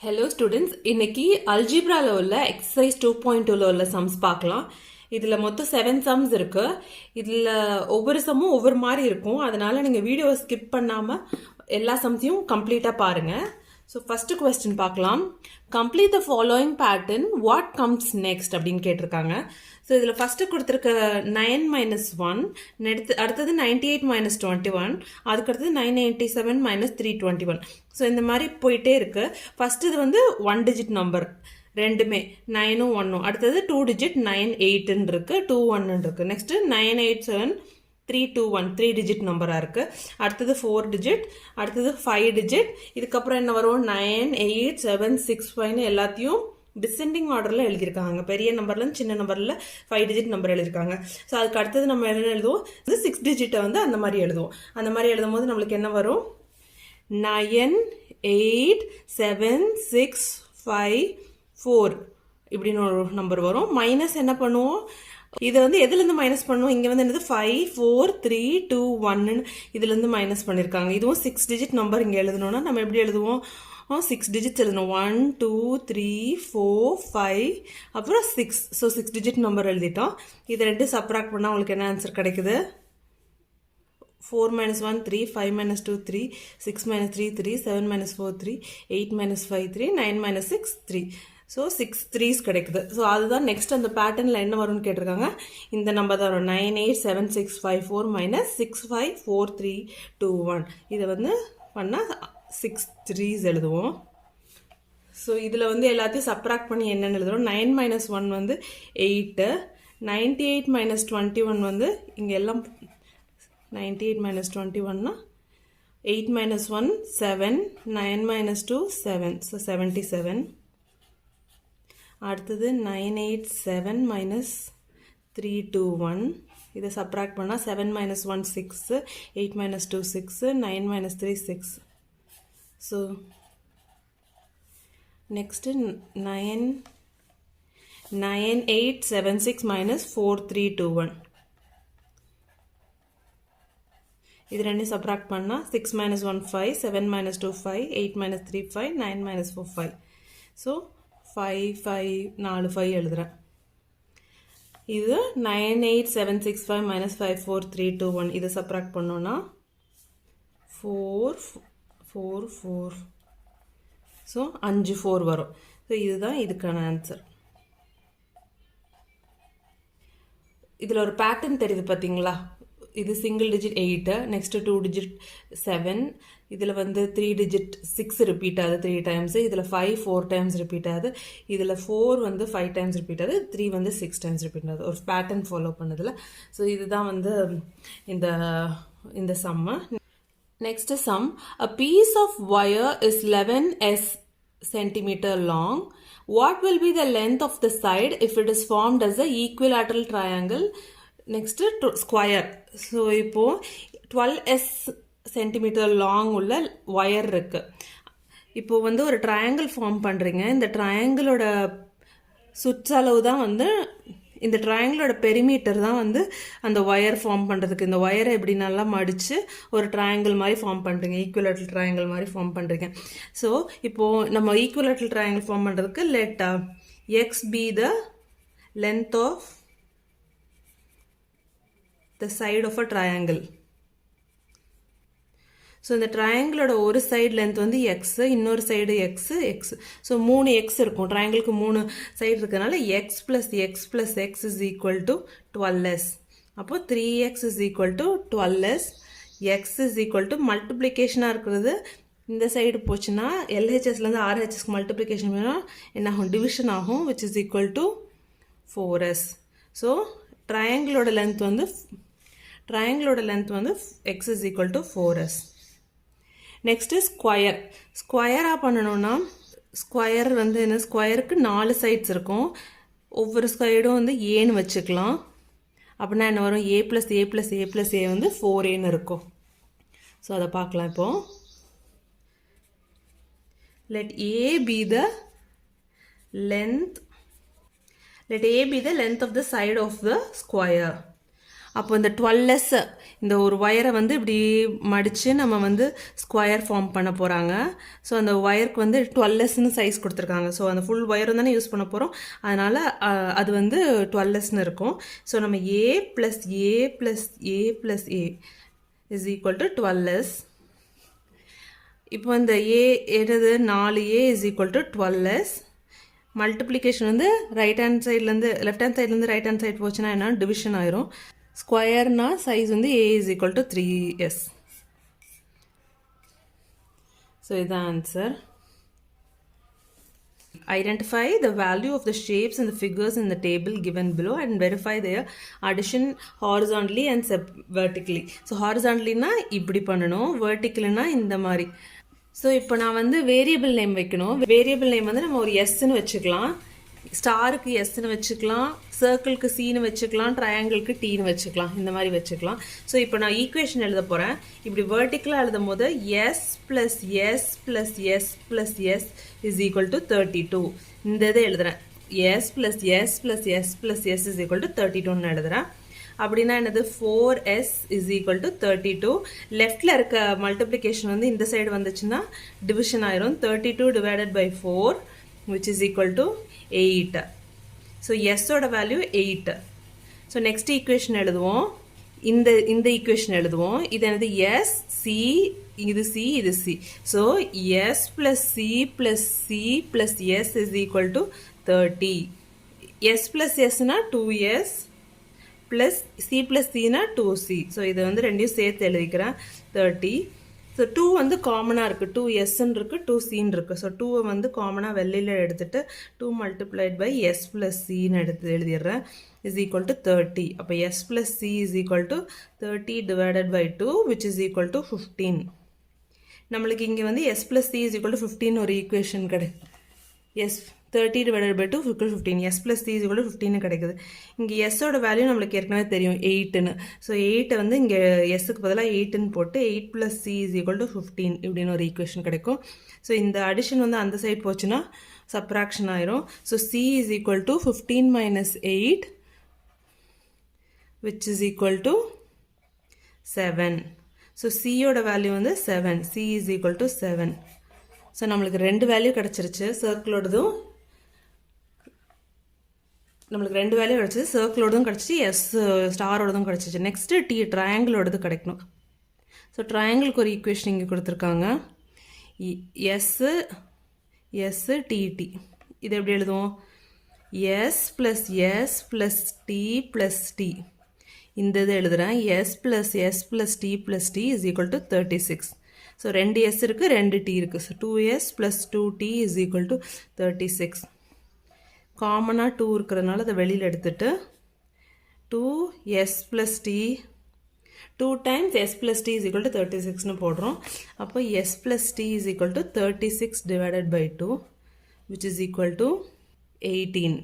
Hello students, இன்னைக்கு அல்ஜிப்ரால உள்ள exercise 2.2ல உள்ள சம்ஸ் பார்க்கலாம். இதில் மொத்தம் 7 சம்ஸ் இருக்கு. இதில் ஒவ்வொரு சம்மும் ஒவ்வொரு மாதிரி இருக்கும். அதனால நீங்கள் வீடியோவை ஸ்கிப் பண்ணாமல் எல்லா சம்ஸையும் கம்ப்ளீட்டாக பாருங்கள். ஸோ ஃபஸ்ட்டு கொஸ்டின் பார்க்கலாம். Complete the following pattern, what comes next அப்படின்னு கேட்டிருக்காங்க. ஸோ இதில் ஃபஸ்ட்டு கொடுத்துருக்க 9 - 1, அடுத்தது 98 - 21, அதுக்கடுத்தது 987 - 321. ஸோ இந்த மாதிரி போயிட்டே இருக்கு. ஃபர்ஸ்ட் இது வந்து 1 டிஜிட் நம்பர் ரெண்டுமே 9ம் 1ம். அடுத்தது 2 டிஜிட் 98 இருக்கு, 21 இருக்கு. நெக்ஸ்ட் 987 321 3 டிஜிட் நம்பராக இருக்கு. அடுத்தது 4 டிஜிட், அடுத்தது 5 டிஜிட். இதுக்கப்புறம் என்ன வரும்? 9 8 7 6 5 எல்லாத்தையும் டிசெண்டிங் ஆர்டரில் எழுதியிருக்காங்க. பெரிய நம்பர்லேருந்து சின்ன நம்பரில் 5 டிஜிட் நம்பர் எழுதியிருக்காங்க. ஸோ அதுக்கு அடுத்தது நம்ம என்ன எழுதுவோம்? இது 6 டிஜிட்டை வந்து அந்த மாதிரி எழுதுவோம். அந்த மாதிரி எழுதும் போது நம்மளுக்கு என்ன வரும்? 9 8 7 6 5 4 இப்படின்னு ஒரு நம்பர் வரும். மைனஸ் என்ன பண்ணுவோம்? இதை வந்து எதுலேருந்து மைனஸ் பண்ணுவோம்? இங்கே வந்து என்னது 5 4 3 2 1 இதுலேருந்து மைனஸ் பண்ணியிருக்காங்க. இதுவும் 6 டிஜிட் நம்பர் இங்கே எழுதணும்னா நம்ம எப்படி எழுதுவோம்? 6 டிஜிட்ஸ் எழுதணும். 1 2 3 4 5 அப்புறம் 6. ஸோ 6 டிஜிட் நம்பர் எழுதிட்டோம். இதை ரெண்டு சப்ராக்ட் பண்ணால் உங்களுக்கு என்ன ஆன்சர் கிடைக்குது? 4 - 1 3, 5 - 2 3, 6 - 3 3, 7 - 4 3, 8 - 5 3, 9 - 6 3. ஸோ 6 3s கிடைக்குது. ஸோ அதுதான் நெக்ஸ்ட் அந்த பேட்டர்னில் என்ன வரும்னு கேட்டிருக்காங்க. இந்த நம்பர் தான் வரும். 9 8 7 6 5 4 - 6 5 4 3 2 1. இதை வந்து பண்ணால் 6 3s எழுதுவோம். ஸோ இதில் வந்து எல்லாத்தையும் சப்ராக்ட் பண்ணி என்னென்னு எழுதுறோம்? 9 - 1 வந்து 8, 98 - 21 வந்து இங்கே எல்லாம் 98 - 21 8 - 1 7, 9 - 2 7, ஸோ 77. அடுத்தது 987 - 321. இதை சப்ராக்ட் பண்ணால் 7 - 1 6, 8 - 2 6, 9 - 3 6. So next 9876 - 4321. இது ரெண்டையும் சப்ராக்ட் பண்ணால் 6 - 1 5, 7 - 2 5, 8 - 3 5, 9 - 4 5. ஸோ 5 5 4 5 எழுதுகிறேன். இது 98765 - 54321. இதை சப்ராக்ட் பண்ணோன்னா 4 4 4. ஸோ 5 4 வரும். ஸோ இதுதான் இதுக்கான ஆன்சர். இதில் ஒரு பேட்டர்ன் தெரியுது பார்த்தீங்களா? இது சிங்கிள் டிஜிட் 8, நெக்ஸ்ட் 2 டிஜிட் 7, இதில் வந்து 3 டிஜிட் 6 ரிப்பீட் ஆகுது 3 டைம்ஸ், இதில் 5 4 டைம்ஸ் ரிப்பீட் ஆகுது, இதில் 4 வந்து 5 டைம்ஸ் ரிப்பீட் ஆகுது, 3 வந்து 6 டைம்ஸ் ரிப்பீட் ஆகுது. ஒரு பேட்டர்ன் ஃபாலோ பண்ணதில். ஸோ இதுதான் வந்து இந்த sum. Next sum. A piece of wire is 11 centimeter long. What will be the length of the side if it is formed as a equilateral triangle? Next square. So இப்போது 12 centimetre long உள்ள wire இருக்குது. இப்போது வந்து ஒரு triangle form பண்ணுறீங்க. இந்த ட்ரையாங்கிளோட சுற்றளவு தான் வந்து, இந்த ட்ரையாங்கிளோட பெரிமீட்டர் தான் வந்து அந்த ஒயர் ஃபார்ம் பண்ணுறதுக்கு. இந்த ஒயரை எப்படி நல்லா மடித்து ஒரு ட்ரையாங்கிள் மாதிரி ஃபார்ம் பண்ணுறீங்க, ஈக்குவலேட்டல் ட்ரையாங்கிள் மாதிரி ஃபார்ம் பண்ணுறீங்க. ஸோ இப்போது நம்ம ஈக்குவலேட்டல் ட்ரையாங்கிள் ஃபார்ம் பண்ணுறதுக்கு let X be the length of the side of a triangle. So இந்த ட்ரையாங்கிளோட ஒரு சைடு லென்த் வந்து எக்ஸ், இன்னொரு side X X. So 3 X இருக்கும். ட்ரையாங்கிளுக்கு 3 சைடு இருக்கிறதுனால X plus X plus X is equal to 12s. அப்போது 3x is equal to 12s. X is equal to மல்டிப்ளிகேஷனாக இருக்கிறது இந்த சைடு போச்சுன்னா எல்ஹெச்எஸ்லேருந்து ஆர்ஹெச்எஸ்க்கு மல்டிப்ளிகேஷன் வேணும், என்ன ஆகும்? டிவிஷன் ஆகும், which is equal to 4s. So ட்ரையாங்கிளோட லென்த் வந்து x is equal to 4s. Next square. ஸ்கொயராக பண்ணணும்னா ஸ்கொயர் வந்து என்ன? ஸ்கொயருக்கு 4 சைட்ஸ் இருக்கும். ஒவ்வொரு சைடும் வந்து ஏன்னு வச்சுக்கலாம். அப்படின்னா என்ன வரும்? a + a + a + a வந்து 4aன்னு இருக்கும். ஸோ அதை பார்க்கலாம். இப்போ let a be the length of the side of the square. அப்போ இந்த 12s இந்த ஒரு ஒயரை வந்து இப்படி மடித்து நம்ம வந்து ஸ்கொயர் ஃபார்ம் பண்ண போகிறாங்க. ஸோ அந்த ஒயருக்கு வந்து 12sன்னு சைஸ் கொடுத்துருக்காங்க. ஸோ அந்த ஃபுல் ஒயரும் தானே யூஸ் பண்ண போகிறோம், அதனால் அது வந்து 12sன்னு இருக்கும். ஸோ நம்ம a + a + a + a is equal to 12s. இப்போ இந்த a என்னது 4a is equal to 12s. Multiplication வந்து ரைட் ஹேண்ட் சைட்லேருந்து லெஃப்ட் ஹேண்ட் சைட்லேருந்து ரைட் ஹேண்ட் சைட் போச்சுன்னா என்ன டிவிஷன் ஆயிரும். ஸ்கொயர்னா சைஸ் வந்து a is equal to 3s. So இதுதான் answer. Identify the value of the shapes and the figures in the table given below and verify their addition horizontally and vertically. So horizontally na இப்படி பண்ணணும், vertically na இந்த மாதிரி. So இப்போ நான் வந்து variable name வைக்கணும். Variable name வந்து நம்ம ஒரு எஸ்ன்னு வச்சுக்கலாம், ஸ்டாருக்கு எஸ்ன்னு வச்சுக்கலாம், சர்க்கிளுக்கு சின்னு வச்சுக்கலாம், ட்ரையாங்கிளுக்கு டீன்னு வச்சுக்கலாம், இந்த மாதிரி வச்சுக்கலாம். ஸோ இப்போ நான் ஈக்குவேஷன் எழுத போகிறேன். இப்படி வெர்டிக்கலாக எழுதும் போது S plus S plus S plus S is equal to 32. இந்த இதை எழுதுகிறேன், S plus S plus S plus S is equal to 32ன்னு எழுதுகிறேன். அப்படின்னா என்னது 4s is equal to 32. லெஃப்டில் இருக்க மல்டிப்ளிகேஷன் வந்து இந்த சைடு வந்துச்சுன்னா டிவிஷன் ஆயிரும். 32 divided by 4 which is equal to 8. So எஸ்ஸோட வேல்யூ 8. ஸோ நெக்ஸ்ட் ஈக்குவேஷன் எழுதுவோம், இந்த ஈக்குவேஷன் எழுதுவோம். இது என்னது எஸ் சி, இது சி, இது C. So S plus C plus C plus S is equal to 30. S plus எஸ்னா 2s ப்ளஸ் சி ப்ளஸ் சினா 2c. ஸோ இதை வந்து ரெண்டையும் சேர்த்து எழுதிக்கிறேன் 30. ஸோ 2 வந்து காமனாக இருக்குது, 2sன்னு இருக்குது, 2cன்னு இருக்குது. ஸோ 2 வந்து காமனாக வெளியில் எடுத்துகிட்டு 2 multiplied by s ப்ளஸ் சின்னு எழுதிடுறேன் இஸ் ஈக்குவல் டு 30. அப்போ s plus C is equal to 30 divided by 2 which is equal to 15. நம்மளுக்கு இங்கே வந்து s plus C is equal to 15 ஒரு ஈக்குவேஷன் கிடைக்கும். S 30 divided by 2 15, s plus c is equal to 15 கிடைக்குது. இங்கே எஸ்ஸோட value நம்மளுக்கு ஏற்கனவே தெரியும் 8ன்னு. ஸோ 8 வந்து இங்கே எஸ்ஸுக்கு பதிலாக 8ன்னு போட்டு 8 plus c is equal to 15 இப்படின்னு ஒரு ஈக்குவேஷன் கிடைக்கும். ஸோ இந்த அடிஷன் வந்து அந்த சைட் போச்சுன்னா சப்ராக்ஷன் ஆயிரும். So c is equal to 15 minus 8 which is equal to 7. So cயோட வேல்யூ வந்து 7, c is equal to 7. So நம்மளுக்கு ரெண்டு வேல்யூ கிடச்சிருச்சு, சர்க்கிளோடதும் நம்மளுக்கு ரெண்டு வேல்யூ கிடச்சிது, சர்க்கிளோடதும் கிடச்சிச்சு, எஸ் ஸ்டாரோடதும் கிடச்சிச்சு. நெக்ஸ்ட்டு ட்ரையாங்கிளோடது கிடைக்கணும். ஸோ ட்ரையாங்கிளுக்கு ஒரு ஈக்குவேஷன் இங்கே கொடுத்துருக்காங்க, எஸ்ஸு டிடி. இது எப்படி எழுதுவோம், S plus S plus T plus T. இந்த இது எழுதுகிறேன், S plus S plus T plus T is equal to 36. So 2 s இருக்குது, 2 t இருக்குது. So 2s plus 2t is equal to 36. காமனாக 2 இருக்கிறதுனால அதை வெளியில் எடுத்துட்டு 2s plus T 2 times s plus T is equal to 36ன்னு போடுறோம். அப்போ s plus T is equal to 36 divided by 2 which is equal to 18.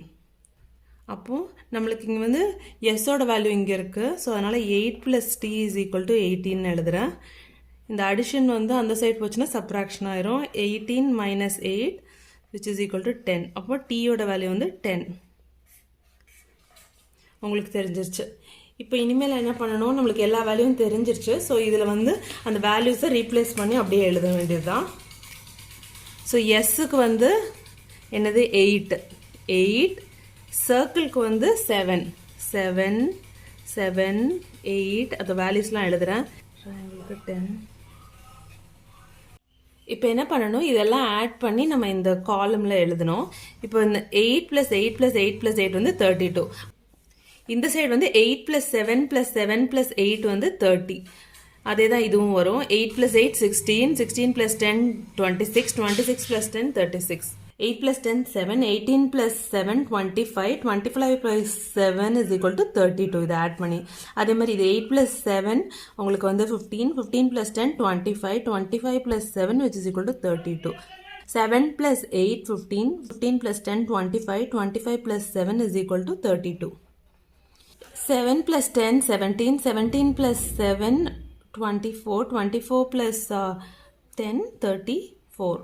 அப்போது நம்மளுக்கு இங்கே வந்து எஸ்ஸோட வேல்யூ இங்கே இருக்குது. ஸோ அதனால் 8 plus T is equal to 18ன்னு எழுதுகிறேன். இந்த அடிஷன் வந்து அந்த சைட் போச்சுன்னா சப்ராக்ஷன் ஆயிரும். 18 minus 8 which is equal to 10. அப்போ டீயோட வேல்யூ வந்து 10 உங்களுக்கு தெரிஞ்சிருச்சு. இப்போ இனிமேல் என்ன பண்ணணும், நம்மளுக்கு எல்லா வேல்யூவும் தெரிஞ்சிருச்சு. ஸோ இதில் வந்து அந்த வேல்யூஸை ரீப்ளேஸ் பண்ணி அப்படியே எழுத வேண்டியது தான். ஸோ எஸ்ஸுக்கு வந்து என்னது 8, சர்க்கிளுக்கு வந்து 7, 8 அந்த வேல்யூஸ்லாம் எழுதுகிறேன். 10. இப்போ என்ன பண்ணணும், இதெல்லாம் ஆட் பண்ணி நம்ம இந்த காலமில் எழுதணும். இப்போ இந்த 8 + 8 + 8 + 8 வந்து 32. இந்த சைடு வந்து 8 + 7 + 7 + 8 வந்து 30. அதே தான் இதுவும் வரும். 8 + 8 16, 16 + 10 26, 26 + 10 36. 8 + 10 7, 18 + 7 25, 25 + 7 is equal to 32. இதை ஆட் பண்ணி அதே மாதிரி இது 8 + 7 உங்களுக்கு வந்து 15, 15 + 10 25, 25 + 7 which is equal to 32. 7 + 8 15, 15 + 10 25, 25 + 7 is equal to 32. 7 + 10 17, 17 + 7 24, 24 + 10 34.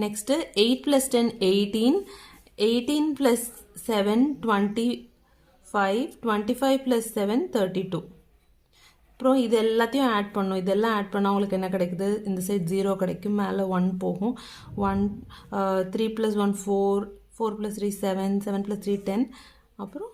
Next 8 + 10 18, 18 + 7 24, 5, 25 plus 7, 32. அப்புறம் இது எல்லாத்தையும் ஆட் பண்ணும். இதெல்லாம் ஆட் பண்ணால் உங்களுக்கு என்ன கிடைக்குது? இந்த சைட் 0 கிடைக்கும், மேலே 1 போகும். 1 3 plus 1 4, 4 plus 3 7, 7 plus 3 10, அப்புறம்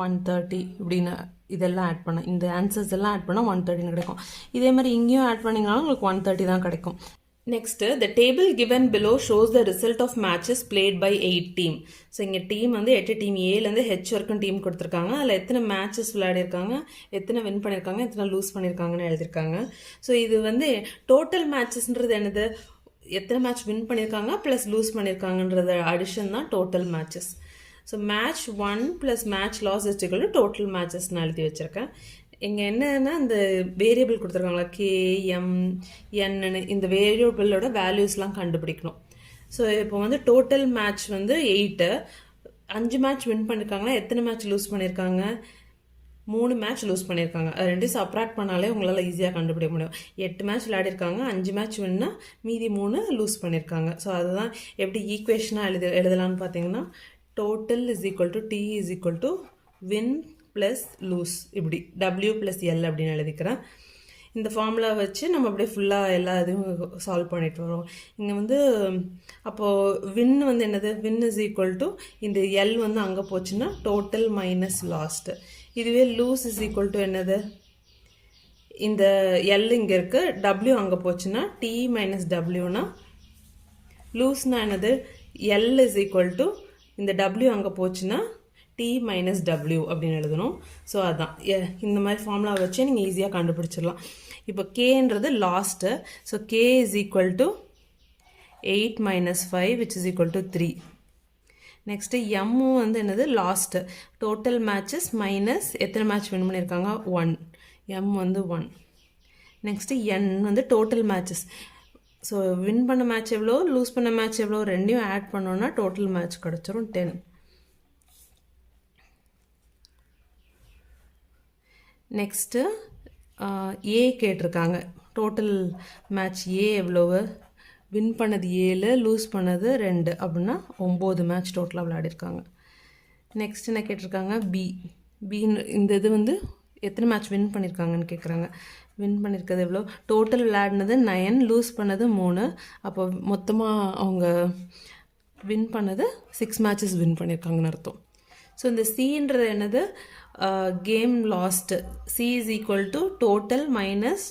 130 இப்படின்னு இதெல்லாம் ஆட் பண்ண, இந்த ஆன்சர்ஸ் எல்லாம் ஆட் பண்ணால் 130 கிடைக்கும். இதே மாதிரி இங்கேயும் ஆட் பண்ணிங்கனாலும் உங்களுக்கு 130 தான் கிடைக்கும். Next, the table given below shows the result of matches played by 8 team. So இங்கே டீம் வந்து 8 டீம், ஏலேருந்து ஹெச் வரைக்கும் டீம் கொடுத்துருக்காங்க. அதில் எத்தனை மேட்சஸ் விளையாடிருக்காங்க, எத்தனை வின் பண்ணியிருக்காங்க, எத்தனை லூஸ் பண்ணியிருக்காங்கன்னு எழுதியிருக்காங்க. ஸோ இது வந்து டோட்டல் மேட்சஸ்ன்றது என்னது? எத்தனை மேட்ச் வின் பண்ணியிருக்காங்க ப்ளஸ் லூஸ் பண்ணியிருக்காங்கன்றது அடிஷன் தான் total matches. So match 1 plus match loss இஸ்டிக்கல் டோட்டல் மேட்சஸ்ன்னு எழுதி வச்சுருக்கேன். இங்கே என்னன்னா இந்த வேரியபிள் கொடுத்துருக்காங்களா, கே எம் என்னன்னு, இந்த வேரியபிளோட வேல்யூஸ்லாம் கண்டுபிடிக்கணும். ஸோ இப்போ வந்து டோட்டல் மேட்ச் வந்து 8, 5 மேட்ச் வின் பண்ணியிருக்காங்கன்னா எத்தனை மேட்ச் லூஸ் பண்ணியிருக்காங்க? 3 மேட்ச் லூஸ் பண்ணியிருக்காங்க. அது ரெண்டையும் சப்ராக்ட் பண்ணாலே உங்களால் ஈஸியாக கண்டுபிடிக்க முடியும். 8 மேட்ச் விளையாடிருக்காங்க, 5 மேட்ச் வின்னா மீதி 3 லூஸ் பண்ணியிருக்காங்க. ஸோ அதுதான் எப்படி ஈக்குவேஷனாக எழுதலான்னு பார்த்தீங்கன்னா, total is equal to T is equal to win plus loss, இப்படி W ப்ளஸ் எல் அப்படின்னு எழுதிக்கிறேன். இந்த ஃபார்முலா வச்சு நம்ம அப்படியே ஃபுல்லாக எல்லா இதுவும் சால்வ் பண்ணிட்டு வரோம். இங்கே வந்து அப்போது வின் வந்து என்னது? வின் இஸ் ஈக்குவல் டு இந்த எல் வந்து அங்கே போச்சுன்னா டோட்டல் மைனஸ் லாஸ்ட்டு. இதுவே லூஸ் இஸ் ஈக்குவல் டு என்னது? இந்த எல் இங்கே இருக்குது, W அங்கே போச்சுன்னா டி மைனஸ் டபிள்யூனா லூஸ்னா என்னது? எல் இஸ் ஈக்குவல் டு இந்த W அங்கே போச்சுன்னா டி மைனஸ் டபிள்யூ அப்படின்னு எழுதணும். ஸோ அதான் இந்த மாதிரி ஃபார்முலா வச்சு நீங்கள் ஈஸியாக கண்டுபிடிச்சிடலாம். இப்போ கேன்றது lost. So K is equal to 8 minus 5 which is equal to 3. Next எம்மும் வந்து என்னது? லாஸ்ட்டு. டோட்டல் மேட்சஸ் மைனஸ் எத்தனை மேட்ச் வின் பண்ணியிருக்காங்க? 1. எம் வந்து 1. நெக்ஸ்ட்டு என் வந்து டோட்டல் மேட்சஸ். ஸோ வின் பண்ண மேட்ச் எவ்வளோ, லூஸ் பண்ண மேட்ச் எவ்வளோ, ரெண்டையும் ஆட் பண்ணோன்னா டோட்டல் மேட்ச் கிடச்சிரும் 10. நெக்ஸ்ட்டு ஏ கேட்டிருக்காங்க. டோட்டல் மேட்ச் ஏ எவ்வளவு? வின் பண்ணது 7, லூஸ் பண்ணது 2, அப்படின்னா 9 மேட்ச் டோட்டலாக விளையாடிருக்காங்க. நெக்ஸ்ட் என்ன கேட்டிருக்காங்க? பின்னு இந்த இது வந்து எத்தனை மேட்ச் வின் பண்ணியிருக்காங்கன்னு கேட்குறாங்க. வின் பண்ணியிருக்கிறது எவ்வளோ? டோட்டல் விளையாடினது 9, லூஸ் பண்ணது 3, அப்போ மொத்தமாக அவங்க வின் பண்ணது 6 மேட்சஸ் வின் பண்ணியிருக்காங்கன்னு அர்த்தம். ஸோ இந்த சின்றது என்னது? Game last. C is equal to total minus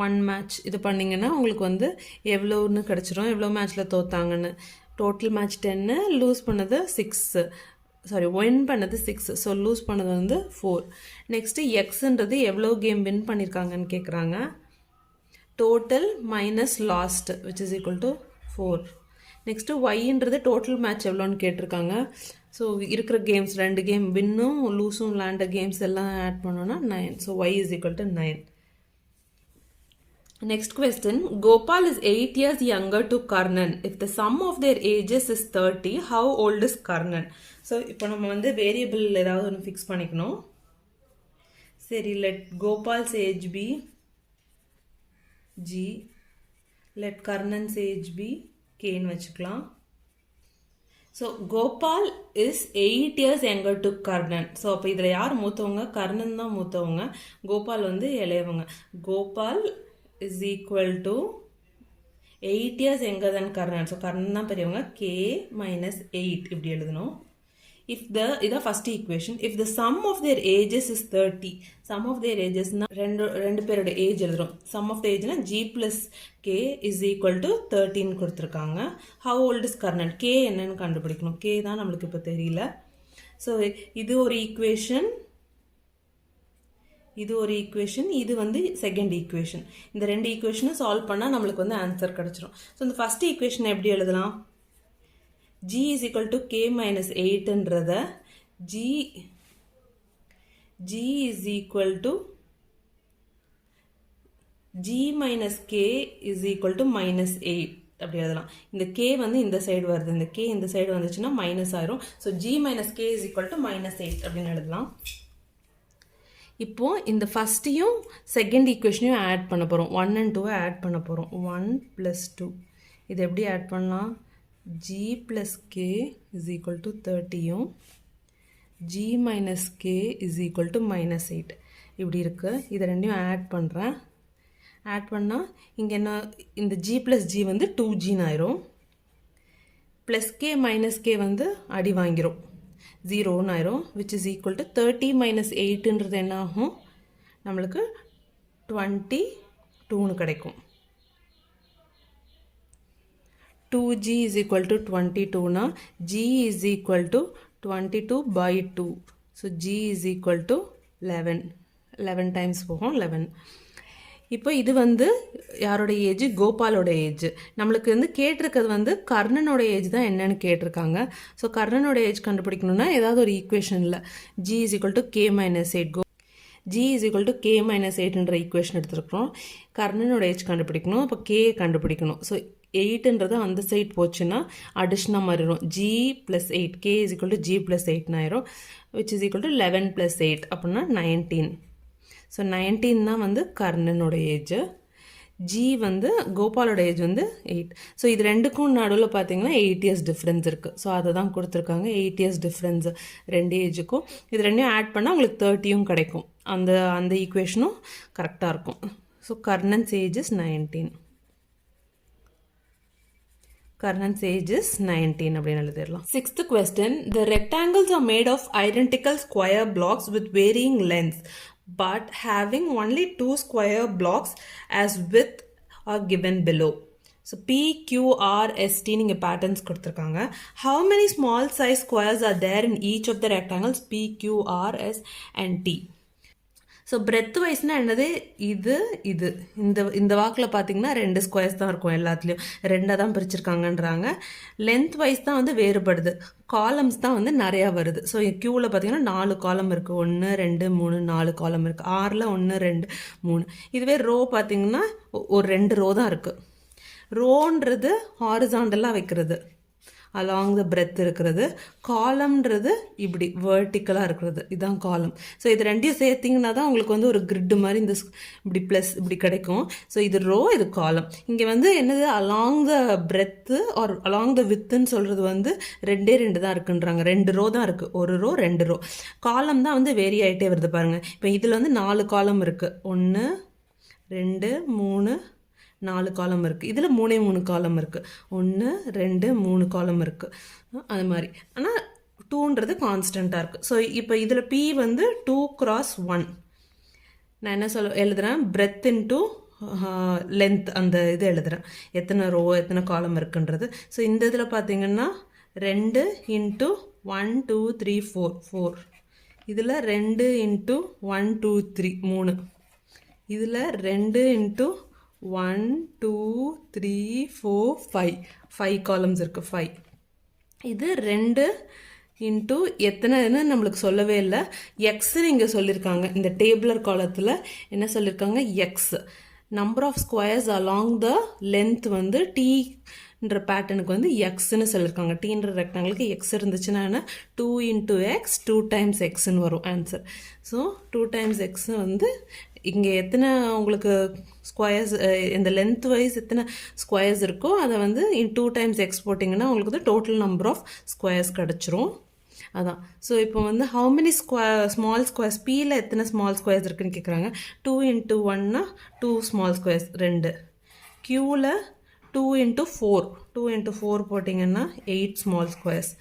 1 match. இது பண்ணிங்கன்னா உங்களுக்கு வந்து எவ்வளோன்னு கிடச்சிரும், எவ்வளோ மேட்ச்சில் தோத்தாங்கன்னு. டோட்டல் மேட்ச் 10, லூஸ் பண்ணது 6, வின் பண்ணது 6, ஸோ லூஸ் பண்ணது வந்து 4. நெக்ஸ்ட்டு எக்ஸுன்றது எவ்வளோ கேம் வின் பண்ணியிருக்காங்கன்னு கேட்குறாங்க. Total minus lost which is equal to 4. Next ஒய்ன்றது டோட்டல் மேட்ச் எவ்வளோன்னு கேட்டிருக்காங்க. ஸோ இருக்கிற கேம்ஸ் 2 கேம் வின்னும் லூஸும் விளையாண்ட கேம்ஸ் எல்லாம் ஆட் பண்ணோன்னா 9. So Y is equal to 9. Next question, Gopal is 8 years younger to Karnan. If the sum of their ages is 30, how old is Karnan? So இப்போ நம்ம வந்து variable ஏதாவது ஒன்று ஃபிக்ஸ் பண்ணிக்கணும். சரி, let Gopal's age be G, let Karnan's age be கேன்னு வச்சுக்கலாம். So Gopal is 8 years younger to Karnan. So அப்போ இதில் யார் மூத்தவங்க? கர்ணன் தான் மூத்தவங்க, கோபால் வந்து இளையவங்க. Gopal is equal to 8 years younger than Karnan. So Karnan தான் பெரியவங்க. கே மைனஸ் 8 இப்படி எழுதணும். இதான் first equation. If the sum of there ages is 30, sum of their ஏஜஸ்னா ரெண்டு பேரோட ஏஜ் எழுதுறோம். சம் ஆஃப் த ஏஜ்னா G plus K is equal to 13 கொடுத்துருக்காங்க. How old is Karnan? K என்னன்னு கண்டுபிடிக்கணும். கே தான் நம்மளுக்கு இப்போ தெரியல. ஸோ இது ஒரு ஈக்குவேஷன், இது வந்து செகண்ட் ஈக்குவேஷன். இந்த 2 ஈக்குவேஷனும் சால்வ் பண்ணால் நம்மளுக்கு வந்து ஆன்சர் கிடச்சிரும். ஸோ இந்த ஃபர்ஸ்ட் ஈக்குவேஷன் எப்படி எழுதலாம்? g is equal to k minus 8ன்றத g is equal to g minus k is equal to minus 8 அப்படி எழுதலாம். இந்த k வந்து இந்த சைடு வருது, இந்த k இந்த சைடு வந்துச்சுன்னா மைனஸ் ஆயிரும். So g minus k is equal to minus 8 அப்படின்னு எழுதலாம். இப்போ இந்த ஃபர்ஸ்டையும் செகண்ட் ஈக்குவேஷனையும் ஆட் பண்ண போகிறோம். 1 and 2 ஆட் பண்ண போகிறோம். 1 plus 2 இது எப்படி ஆட் பண்ணலாம்? g plus k is equal to 30யும் g minus k is equal to minus 8 இப்படி இருக்கு. இதை ரெண்டையும் ஆட் பண்ணுறேன். ஆட் பண்ணால் இங்கே என்ன, இந்த g plus g வந்து 2g ஆயிரும். ப்ளஸ் கே மைனஸ் கே வந்து அடி வாங்கிரும், 0 ஆயிரும். Which is equal to 30 minus 8ன்றது என்ன ஆகும், நம்மளுக்கு 22 கிடைக்கும். 2g is equal to 22 na, g is equal to 22 by 2. So g is equal to 11 times போகும் 11. இப்போ இது வந்து யாரோட ஏஜ், கோபாலோட ஏஜ். நம்மளுக்கு வந்து கேட்டிருக்கிறது வந்து கர்ணனோட ஏஜ் தான் என்னன்னு கேட்டிருக்காங்க. ஸோ கர்ணனோட ஏஜ் கண்டுபிடிக்கணும்னா ஏதாவது ஒரு ஈக்குவேஷனில் g is equal to k minus 8, g is equal to k minus 8ன்ற ஈக்குவேஷன் எடுத்துருக்கிறோம். கர்ணனோட ஏஜ் கண்டுபிடிக்கணும், அப்போ k கண்டுபிடிக்கணும். ஸோ 8ன்றது அந்த சைட் போச்சுன்னா அடிஷனாக மாறிடும், g plus 8, k is equal to g plus 8 ஆயிரும், which is equal to 11 plus 8 அப்படின்னா 19. ஸோ 19 தான் வந்து கர்ணனோட ஏஜ். ஜி வந்து கோபாலோட ஏஜ் வந்து 8. ஸோ இது ரெண்டுக்கும் நடுவில் பார்த்தீங்கன்னா 8 இயர்ஸ் டிஃப்ரென்ஸ் இருக்குது. ஸோ அதை தான் கொடுத்துருக்காங்க, 8 இயர்ஸ் டிஃப்ரென்ஸ் ரெண்டு ஏஜுக்கும். இது ரெண்டையும் ஆட் பண்ணால் உங்களுக்கு 30யும் கிடைக்கும். அந்த ஈக்குவேஷனும் கரெக்டாக இருக்கும். So Karnan's age is 19. Karnan's age is 19 அப்படின்னு எழுதிடலாம். 6th question. The rectangles are made of identical square blocks with varying lengths but having only 2 square blocks as width are given below. So P, Q, R, S, T நீங்க patterns கொடுத்திருக்காங்க. How many small size squares are there in each of the rectangles P, Q, R, S and T? So breadth வைஸ்னால் என்னது, இது இந்த வாக்கில் பார்த்தீங்கன்னா 2 squares தான் இருக்கும், எல்லாத்துலேயும் 2 தான் பிரிச்சிருக்காங்கன்றாங்க. லென்த் வைஸ் தான் வந்து வேறுபடுது, காலம்ஸ் தான் வந்து நிறையா வருது. ஸோ க்யூவில் பார்த்தீங்கன்னா 4 காலம் இருக்குது, 1 2 3 4 காலம் இருக்குது. ஆரில் 1 2 3. இதுவே ரோ பார்த்தீங்கன்னா ஒரு 2 ரோ தான் இருக்குது. ரோன்றது ஹாரிசாண்டலாக வைக்கிறது, அலாங் த பிரெத் இருக்கிறது. காலம்ன்றது இப்படி வேர்ட்டிக்கலாக இருக்கிறது, இதுதான் காலம். ஸோ இது ரெண்டையும் சேர்த்திங்கன்னா தான் உங்களுக்கு வந்து ஒரு கிரிட்டு மாதிரி இந்த இப்படி ப்ளஸ் இப்படி கிடைக்கும். ஸோ இது ரோ, இது காலம். இங்கே வந்து என்னது, along the breadth or along the வித்துன்னு சொல்கிறது வந்து 2 தான் இருக்குன்றாங்க. 2 ரோ தான் இருக்குது, ஒரு ரோ 2 ரோ. காலம் தான் வந்து வேரி ஆகிட்டே வருது பாருங்கள். இப்போ இதில் வந்து 4 காலம் இருக்குது, 1 2 3 4 காலம் இருக்குது. இதில் 3 காலம் இருக்குது, 1 2 3 காலம் இருக்குது. அது மாதிரி ஆனால் 2ன்றது கான்ஸ்டண்ட்டாக இருக்குது. ஸோ இப்போ இதில் P வந்து 2 cross 1. நான் என்ன எழுதுகிறேன், பிரெத் இன்ட்டு லென்த், அந்த இது எழுதுகிறேன், எத்தனை ரோ எத்தனை காலம் இருக்குன்றது. ஸோ இந்த இதில் பார்த்தீங்கன்னா 2 × 1 2 3 4. இதில் 2 × 1 2 3 3. இதில் 2 × 1 2 3 4 5 காலம்ஸ் இருக்குது, 5. இது 2 இன்ட்டு எத்தனைன்னு நம்மளுக்கு சொல்லவே இல்லை, எக்ஸ்ன்னு இங்கே சொல்லியிருக்காங்க. இந்த டேபிளர் காலத்தில் என்ன சொல்லியிருக்காங்க, X. Number of squares along the length வந்து டீன்ற பேட்டர்னுக்கு வந்து எக்ஸ்ன்னு சொல்லியிருக்காங்க. டீன்ற ரெக்டாங்கிளுக்கு எக்ஸ் இருந்துச்சுன்னா என்ன, 2 × x 2 times xன்னு வரும் ஆன்சர். ஸோ 2 times x வந்து இங்கே எத்தனை உங்களுக்கு ஸ்கொயர்ஸ், இந்த லென்த் வைஸ் எத்தனை ஸ்கொயர்ஸ் இருக்கோ அதை வந்து 2 times x போட்டிங்கன்னா உங்களுக்கு வந்து டோட்டல் நம்பர் ஆஃப் ஸ்கொயர்ஸ் கிடச்சிரும். அதான். ஸோ இப்போ வந்து ஹவு மெனி ஸ்மால் ஸ்கொயர்ஸ், Pயில் எத்தனை ஸ்மால் ஸ்கொயர்ஸ் இருக்குன்னு கேட்குறாங்க. 2 × 1னா 2 ஸ்மால் ஸ்கொயர்ஸ் 2. Qவில் 2 × 4 2 × 4 போட்டிங்கன்னா 8 ஸ்மால் ஸ்கொயர்ஸ்.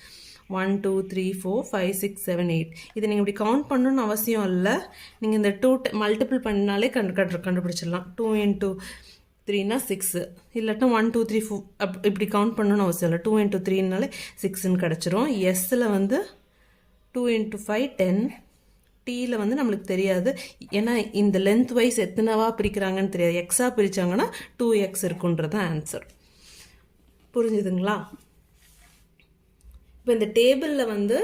1 2 3 4 5 6 7 8. இது நீங்கள் இப்படி கவுண்ட் பண்ணணும்னு அவசியம் இல்லை, நீங்கள் இந்த 2 மல்டிபிள் பண்ணினாலே கண்டுபிடிச்சிடலாம். 2 × 3னா 6, இல்லாட்டா 1 2 3 4 இப்படி கவுண்ட் பண்ணணும்னு அவசியம் இல்லை. 2 × 3னாலே 6ன்னு கிடச்சிரும். எஸ்ஸில் வந்து 2 × 5 10. டீயில் வந்து நம்மளுக்கு தெரியாது, ஏன்னா இந்த லென்த் வைஸ் எத்தனைவா பிரிக்கிறாங்கன்னு தெரியாது. எக்ஸாக பிரித்தாங்கன்னா 2x இருக்குன்றது தான் ஆன்சர். புரிஞ்சுதுங்களா? இப்போ இந்த டேபிளில் வந்து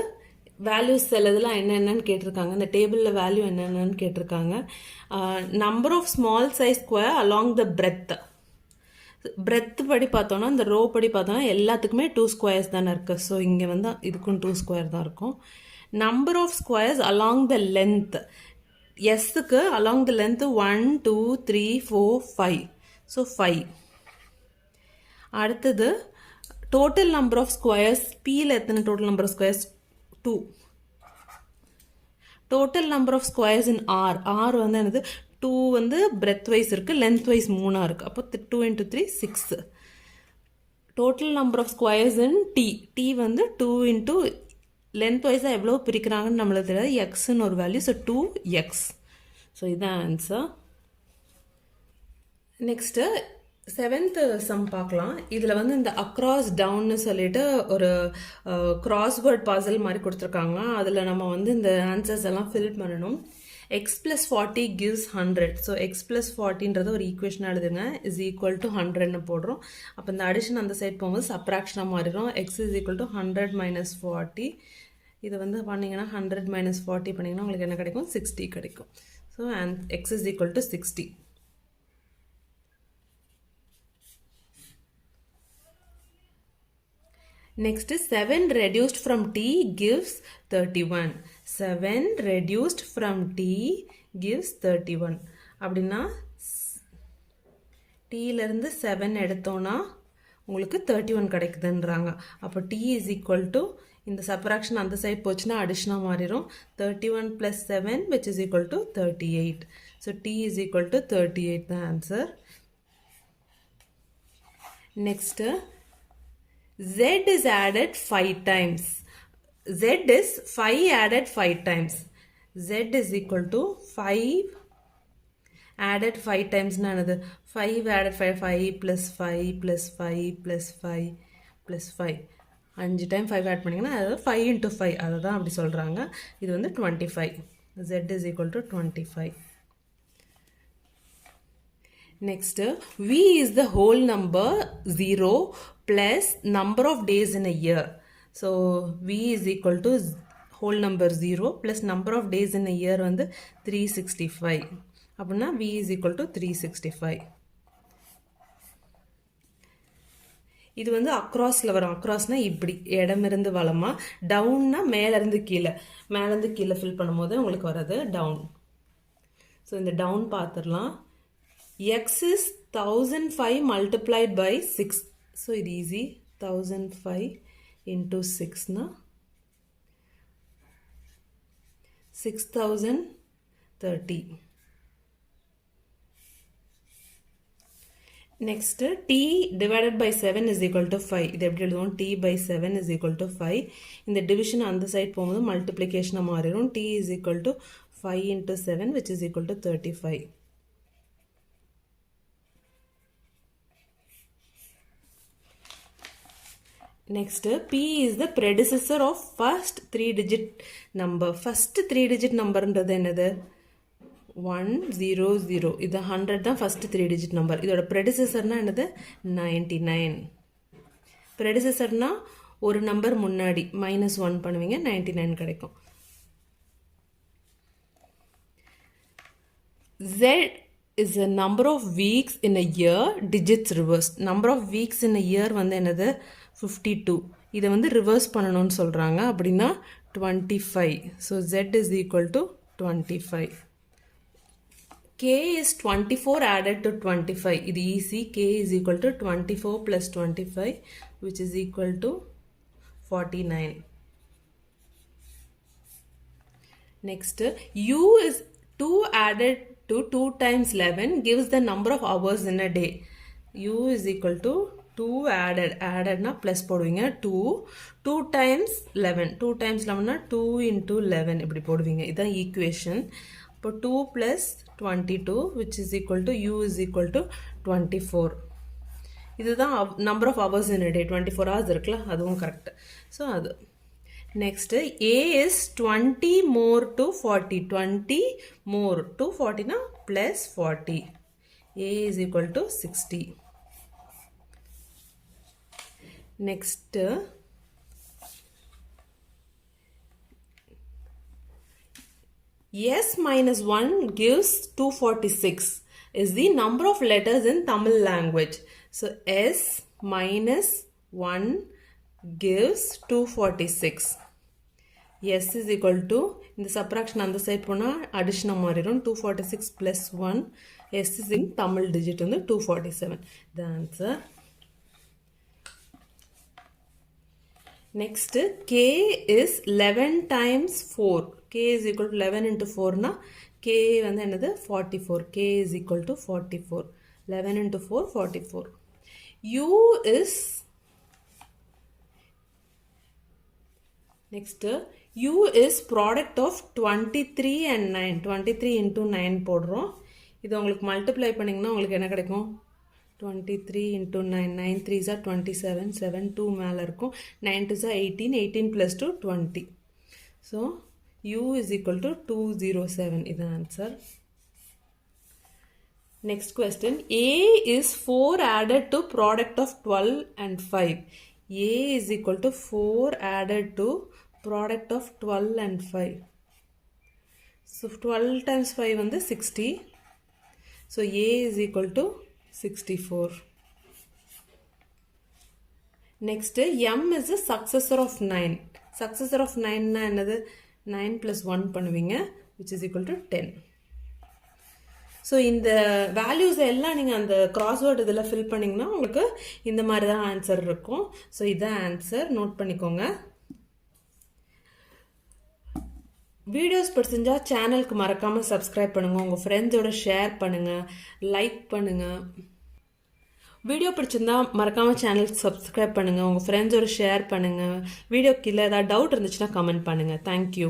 வேல்யூஸ் சிலதெல்லாம் என்னென்னு கேட்டிருக்காங்க. இந்த டேபிளில் வேல்யூ என்னென்னு கேட்டிருக்காங்க. Number of small size square along the breadth படி பார்த்தோன்னா, இந்த ரோ படி பார்த்தோன்னா எல்லாத்துக்குமே 2 ஸ்கொயர்ஸ் தானே இருக்குது. ஸோ இங்கே வந்து இதுக்கும் 2 ஸ்கொயர் தான் இருக்கும். Number of squares along the length, எஸ்ஸுக்கு அலாங் த லென்த்து 1 2 3 4 5. ஸோ 5. அடுத்தது டோட்டல் நம்பர் ஆஃப் ஸ்கொயர்ஸ், Pயில் எத்தனை total number of squares 2. total number of squares in R. R வந்து என்னது 2 வந்து breadth wise இருக்கு, length wise 3 இருக்கு. அப்போ 2 into 3 6. Total number of squares in T. T வந்து 2 into length wise எவ்வளோ பிரிக்கிறாங்கன்னு நம்மளுக்கு தெரியாது. Xன்னு ஒரு வேல்யூ. So 2x. ஸோ இதுதான் ஆன்சர். நெக்ஸ்ட்டு 7th சம் பார்க்கலாம். இதில் வந்து இந்த அக்ராஸ் டவுன்னு சொல்லிட்டு ஒரு கிராஸ்வேர்ட் பசில் மாதிரி கொடுத்துருக்காங்க. அதில் நம்ம வந்து இந்த ஆன்சர்ஸ் எல்லாம் ஃபில் பண்ணணும். x plus 40 gives 100. So x plus 40ன்றது ஒரு ஈக்குவேஷனாக எழுதுங்க. இஸ் ஈக்குவல் டு 100ன்னு போடுறோம். அப்போ இந்த அடிஷன் அந்த சைட் போகும்போது சப்ராக்ஷனாக மாறிடும். x is equal to 100 minus 40. இது வந்து பண்ணிங்கன்னா 100 minus 40 பண்ணிங்கன்னா உங்களுக்கு என்ன கிடைக்கும்? 60 கிடைக்கும். So x is equal to 60. Next, 7 reduced from t gives 31. 7 reduced from t gives 31. அப்படின்னா tலேருந்து 7 எடுத்தோன்னா உங்களுக்கு 31 கிடைக்குதுன்றாங்க. அப்போ t is equal to இந்த சப்ராக்ஷன் அந்த சைட் போச்சுன்னா அடிஷனாக மாறிடும். 31 plus 7 which is equal to 38. So t is equal to 38 the answer. Next, Z is added 5 times. Z is 5 added 5 times. Z is equal to 5 added 5 times. 5 added 5, 5 plus 5 plus 5 plus 5 plus 5. 5 time 5 add பண்ணிங்கன்னா அதாவது 5 into 5. அதை தான் அப்படி சொல்கிறாங்க. இது வந்து 25. Z is equal to 25. Next, V is the whole number 0 plus number of days in a year. So, V is equal to whole number 0 plus number of days in a year வந்து 365. அப்படின்னா V is equal to 365. இது வந்து அக்ராஸில் வரும். அக்ராஸ்னால் இப்படி இடமிருந்து வளமா, டவுன்னா மேலேருந்து கீழே fill பண்ணும்போது உங்களுக்கு வர்றது டவுன். ஸோ இந்த டவுன் பார்த்துடலாம். x is 1005 multiplied by 6. So it is easy. 1005 into 6 na 6030. Next, t divided by 7 is equal to 5. இது எப்படி எழுதுவோம்? t by 7 is equal to 5. இந்த division அந்த சைட் போகும்போது multiplication மாறிடும். t is equal to 5 into 7 which is equal to 35. Next, P is the predecessor of first 3-digit number. First 3-digit number ன்றது என்னது? 100. இது 100 தான் first 3-digit number. இதோட predecessorனா என்னது? 99. predecessorனா ஒரு நம்பர் முன்னாடி -1 பண்ணுவீங்க 99 கிடைக்கும். Z is a number of weeks in a year, digits reversed. Number of weeks in a year வந்து என்னது? 52. இதை வந்து ரிவர்ஸ் பண்ணணும்னு சொல்கிறாங்க. அப்படின்னா 25. So Z is equal to 25. K is 24 added to 25. இது easy. K is equal to 24 plus 25 which is equal to 49. Next, U is 2 added to 2 times 11 gives the number of hours in a day. U is equal to 2 addedனா plus போடுவீங்க 2 times 11. 2 times 11னா 2 into 11 இப்படி போடுவீங்க. இதான் equation. இப்போ 2 plus 22 which is equal to U is equal to 24. இதுதான் number of hours in a day. 24 hours இருக்குல்ல, அதுவும் correct. So அது next, A is 20 more to 40. 20 more to 40 na plus 40. A is equal to 60. Next, S minus 1 gives 246 is the number of letters in Tamil language. So S minus 1 gives 246. S is equal to, இந்த subtraction அந்த side போனா addition மாறிடும். 246 plus 1. S is in Tamil digit வந்து 247. The answer. Next, K is 11 times 4. k is equal to 11 into 4 k வந்து என்னது 44. k is equal to 44. 11 into 4 44. u is next u is product of 23 and 9. 23 into 9 போடுறோம். இது உங்களுக்கு multiply பண்ணிங்கன்னா உங்களுக்கு என்ன கிடைக்கும்? 23 into 9. 9 3s are 27. 7 2 மேலே இருக்கும். 9 2s are 18. 18 plus 2 20. So u is equal to 207. இது answer. Next question. A is 4 added to product of 12 and 5. A is equal to 4 added to product of 12 and 5. So 12 times 5 வந்து 60. So A is equal to 64. Next, M is a successor of 9. Successor of 9 na என்னது 9 plus 1 பண்ணுவீங்க, which is equal to 10. So இந்த values எல்லாம் நீங்கள் அந்த crossword இதில் fill பண்ணிங்கன்னா உங்களுக்கு இந்த மாதிரி தான் ஆன்சர் இருக்கும். ஸோ இதுதான் ஆன்சர், நோட் பண்ணிக்கோங்க. வீடியோஸ் பிடிச்சிருந்தா சேனலுக்கு மறக்காமல் சப்ஸ்கிரைப் பண்ணுங்கள், உங்கள் ஃப்ரெண்ட்ஸோட ஷேர் பண்ணுங்கள், லைக் பண்ணுங்கள். வீடியோ பிடிச்சிருந்தா மறக்காமல் சேனலுக்கு சப்ஸ்கிரைப் பண்ணுங்கள், உங்கள் ஃப்ரெண்ட்ஸோட ஷேர் பண்ணுங்கள். வீடியோ கீழே ஏதாவது டவுட் இருந்துச்சுன்னா கமெண்ட் பண்ணுங்கள். தேங்க்யூ.